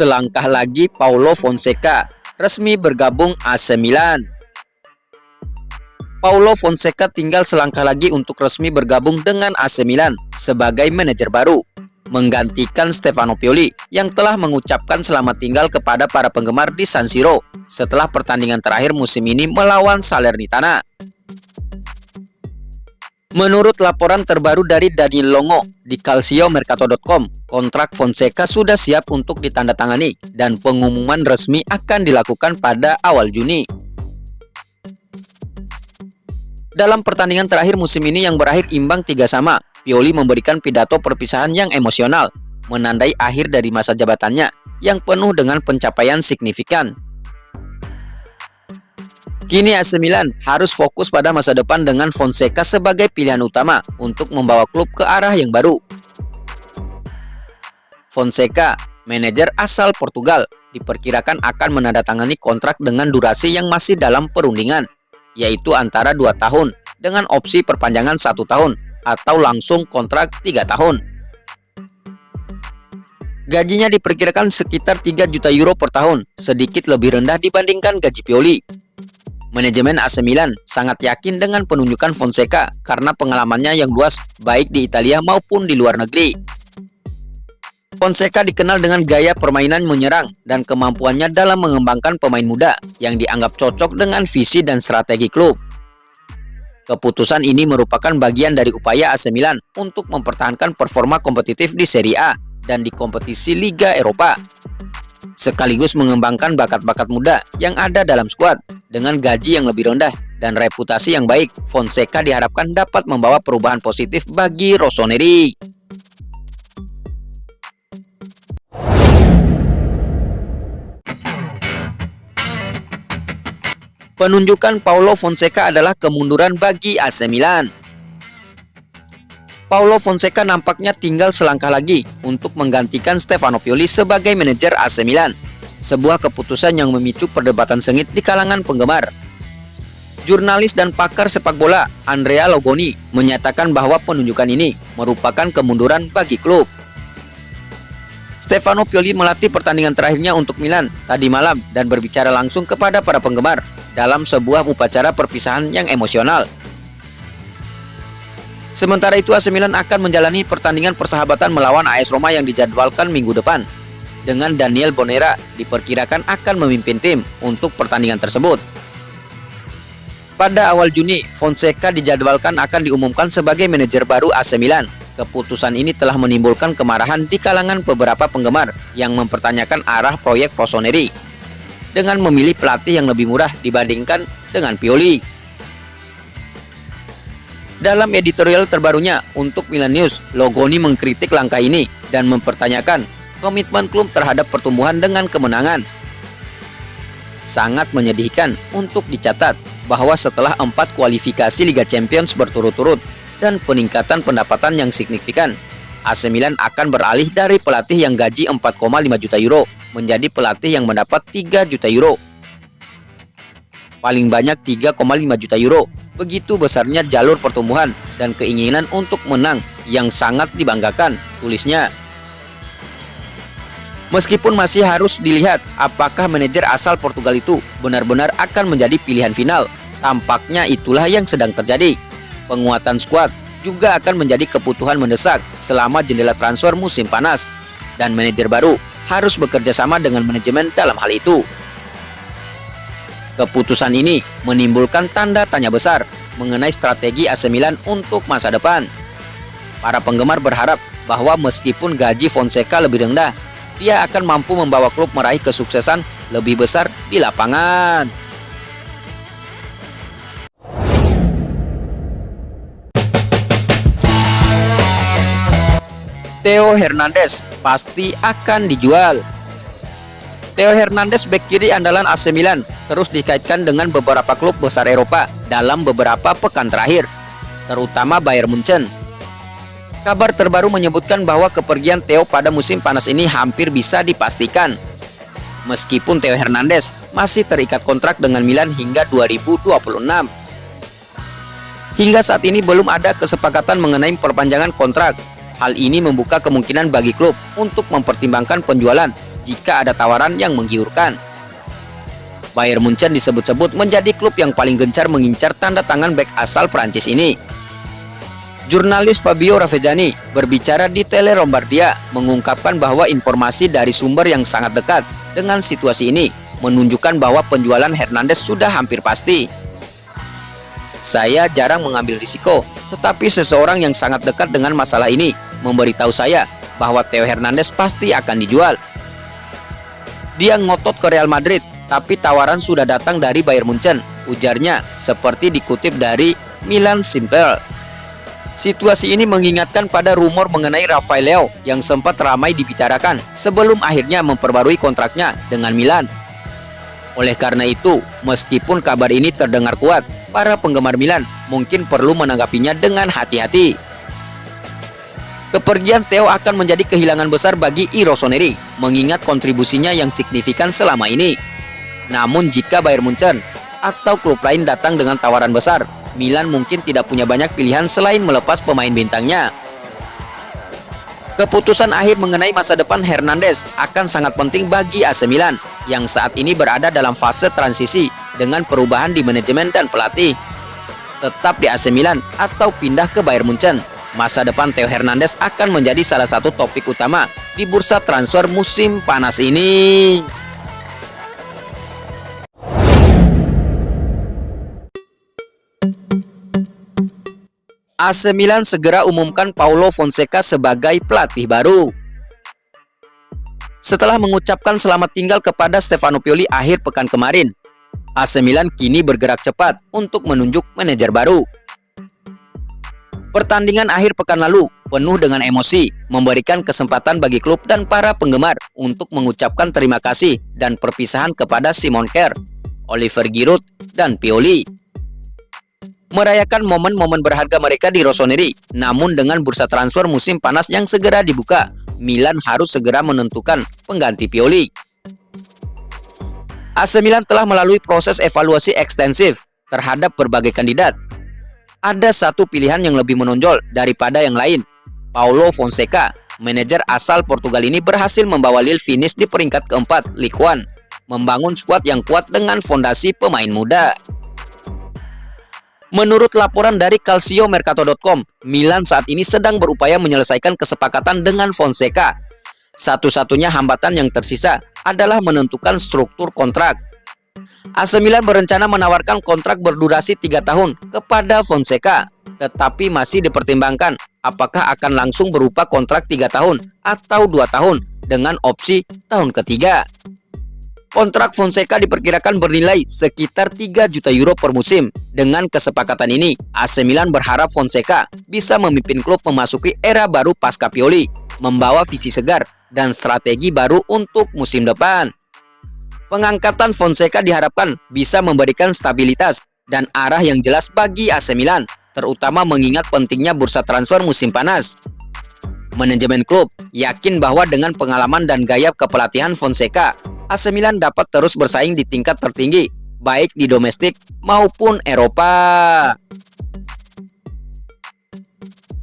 Selangkah lagi Paulo Fonseca resmi bergabung AC Milan. Paulo Fonseca tinggal selangkah lagi untuk resmi bergabung dengan AC Milan sebagai manajer baru, menggantikan Stefano Pioli yang telah mengucapkan selamat tinggal kepada para penggemar di San Siro setelah pertandingan terakhir musim ini melawan Salernitana. Menurut laporan terbaru dari Daniel Longo di calciomercato.com, kontrak Fonseca sudah siap untuk ditandatangani dan pengumuman resmi akan dilakukan pada awal Juni. Dalam pertandingan terakhir musim ini yang berakhir imbang 3-3, Pioli memberikan pidato perpisahan yang emosional, menandai akhir dari masa jabatannya yang penuh dengan pencapaian signifikan. Kini AC Milan harus fokus pada masa depan dengan Fonseca sebagai pilihan utama untuk membawa klub ke arah yang baru. Fonseca, manajer asal Portugal, diperkirakan akan menandatangani kontrak dengan durasi yang masih dalam perundingan, yaitu antara 2 tahun dengan opsi perpanjangan 1 tahun atau langsung kontrak 3 tahun. Gajinya diperkirakan sekitar 3 juta euro per tahun, sedikit lebih rendah dibandingkan gaji Pioli. Manajemen AC Milan sangat yakin dengan penunjukan Fonseca karena pengalamannya yang luas baik di Italia maupun di luar negeri. Fonseca dikenal dengan gaya permainan menyerang dan kemampuannya dalam mengembangkan pemain muda yang dianggap cocok dengan visi dan strategi klub. Keputusan ini merupakan bagian dari upaya AC Milan untuk mempertahankan performa kompetitif di Serie A dan di kompetisi Liga Eropa, sekaligus mengembangkan bakat-bakat muda yang ada dalam skuad. Dengan gaji yang lebih rendah dan reputasi yang baik, Fonseca diharapkan dapat membawa perubahan positif bagi Rossoneri. Penunjukan Paulo Fonseca adalah kemunduran bagi AC Milan. Paulo Fonseca nampaknya tinggal selangkah lagi untuk menggantikan Stefano Pioli sebagai manajer AC Milan. Sebuah keputusan yang memicu perdebatan sengit di kalangan penggemar. Jurnalis dan pakar sepak bola Andrea Logoni menyatakan bahwa penunjukan ini merupakan kemunduran bagi klub. Stefano Pioli melatih pertandingan terakhirnya untuk Milan tadi malam dan berbicara langsung kepada para penggemar dalam sebuah upacara perpisahan yang emosional. Sementara itu, AC Milan akan menjalani pertandingan persahabatan melawan AS Roma yang dijadwalkan minggu depan, dengan Daniel Bonera diperkirakan akan memimpin tim untuk pertandingan tersebut. Pada awal Juni, Fonseca dijadwalkan akan diumumkan sebagai manajer baru AC Milan. Keputusan ini telah menimbulkan kemarahan di kalangan beberapa penggemar yang mempertanyakan arah proyek Rossoneri dengan memilih pelatih yang lebih murah dibandingkan dengan Pioli. Dalam editorial terbarunya untuk Milan News, Logoni mengkritik langkah ini dan mempertanyakan komitmen klub terhadap pertumbuhan dengan kemenangan. Sangat menyedihkan untuk dicatat bahwa setelah 4 kualifikasi Liga Champions berturut-turut dan peningkatan pendapatan yang signifikan, AC Milan akan beralih dari pelatih yang gaji 4,5 juta euro menjadi pelatih yang mendapat 3 juta euro. Paling banyak 3,5 juta euro. Begitu besarnya jalur pertumbuhan dan keinginan untuk menang yang sangat dibanggakan, tulisnya. Meskipun masih harus dilihat apakah manajer asal Portugal itu benar-benar akan menjadi pilihan final, tampaknya itulah yang sedang terjadi. Penguatan skuad juga akan menjadi kebutuhan mendesak selama jendela transfer musim panas, dan manajer baru harus bekerja sama dengan manajemen dalam hal itu. Keputusan ini menimbulkan tanda tanya besar mengenai strategi AC Milan untuk masa depan. Para penggemar berharap bahwa meskipun gaji Fonseca lebih rendah, dia akan mampu membawa klub meraih kesuksesan lebih besar di lapangan. Theo Hernandez pasti akan dijual. Theo Hernandez, bek kiri andalan AC Milan, terus dikaitkan dengan beberapa klub besar Eropa dalam beberapa pekan terakhir, terutama Bayern Munchen. Kabar terbaru menyebutkan bahwa kepergian Theo pada musim panas ini hampir bisa dipastikan. Meskipun Theo Hernandez masih terikat kontrak dengan Milan hingga 2026. Hingga saat ini belum ada kesepakatan mengenai perpanjangan kontrak. Hal ini membuka kemungkinan bagi klub untuk mempertimbangkan penjualan jika ada tawaran yang menggiurkan. Bayern Munchen disebut-sebut menjadi klub yang paling gencar mengincar tanda tangan bek asal Prancis ini. Jurnalis Fabio Ravezzani berbicara di Tele Lombardia mengungkapkan bahwa informasi dari sumber yang sangat dekat dengan situasi ini menunjukkan bahwa penjualan Hernandez sudah hampir pasti. Saya jarang mengambil risiko, tetapi seseorang yang sangat dekat dengan masalah ini memberitahu saya bahwa Theo Hernandez pasti akan dijual. Dia ngotot ke Real Madrid, tapi tawaran sudah datang dari Bayern Munchen, ujarnya seperti dikutip dari Milan Simple. Situasi ini mengingatkan pada rumor mengenai Rafael Leao yang sempat ramai dibicarakan sebelum akhirnya memperbarui kontraknya dengan Milan. Oleh karena itu, meskipun kabar ini terdengar kuat, para penggemar Milan mungkin perlu menanggapinya dengan hati-hati. Kepergian Theo akan menjadi kehilangan besar bagi I Rossoneri, mengingat kontribusinya yang signifikan selama ini. Namun jika Bayern Munchen atau klub lain datang dengan tawaran besar, Milan mungkin tidak punya banyak pilihan selain melepas pemain bintangnya. Keputusan akhir mengenai masa depan Hernandez akan sangat penting bagi AC Milan yang saat ini berada dalam fase transisi dengan perubahan di manajemen dan pelatih. Tetap di AC Milan atau pindah ke Bayern Munchen, masa depan Theo Hernandez akan menjadi salah satu topik utama di bursa transfer musim panas ini. AC Milan segera umumkan Paulo Fonseca sebagai pelatih baru. Setelah mengucapkan selamat tinggal kepada Stefano Pioli akhir pekan kemarin, AC Milan kini bergerak cepat untuk menunjuk manajer baru. Pertandingan akhir pekan lalu penuh dengan emosi, memberikan kesempatan bagi klub dan para penggemar untuk mengucapkan terima kasih dan perpisahan kepada Simon Kjær, Oliver Giroud, dan Pioli. Merayakan momen-momen berharga mereka di Rossoneri, namun dengan bursa transfer musim panas yang segera dibuka, Milan harus segera menentukan pengganti Pioli. AC Milan telah melalui proses evaluasi ekstensif terhadap berbagai kandidat. Ada satu pilihan yang lebih menonjol daripada yang lain. Paulo Fonseca, manajer asal Portugal ini berhasil membawa Lille finish di peringkat keempat Ligue 1, membangun skuad yang kuat dengan fondasi pemain muda. Menurut laporan dari calciomercato.com, Milan saat ini sedang berupaya menyelesaikan kesepakatan dengan Fonseca. Satu-satunya hambatan yang tersisa adalah menentukan struktur kontrak. AC Milan berencana menawarkan kontrak berdurasi 3 tahun kepada Fonseca, tetapi masih dipertimbangkan apakah akan langsung berupa kontrak 3 tahun atau 2 tahun dengan opsi tahun ketiga. Kontrak Fonseca diperkirakan bernilai sekitar 3 juta euro per musim. Dengan kesepakatan ini, AC Milan berharap Fonseca bisa memimpin klub memasuki era baru pasca Pioli, membawa visi segar dan strategi baru untuk musim depan. Pengangkatan Fonseca diharapkan bisa memberikan stabilitas dan arah yang jelas bagi AC Milan, terutama mengingat pentingnya bursa transfer musim panas. Manajemen klub yakin bahwa dengan pengalaman dan gaya kepelatihan Fonseca, AC Milan dapat terus bersaing di tingkat tertinggi, baik di domestik maupun Eropa.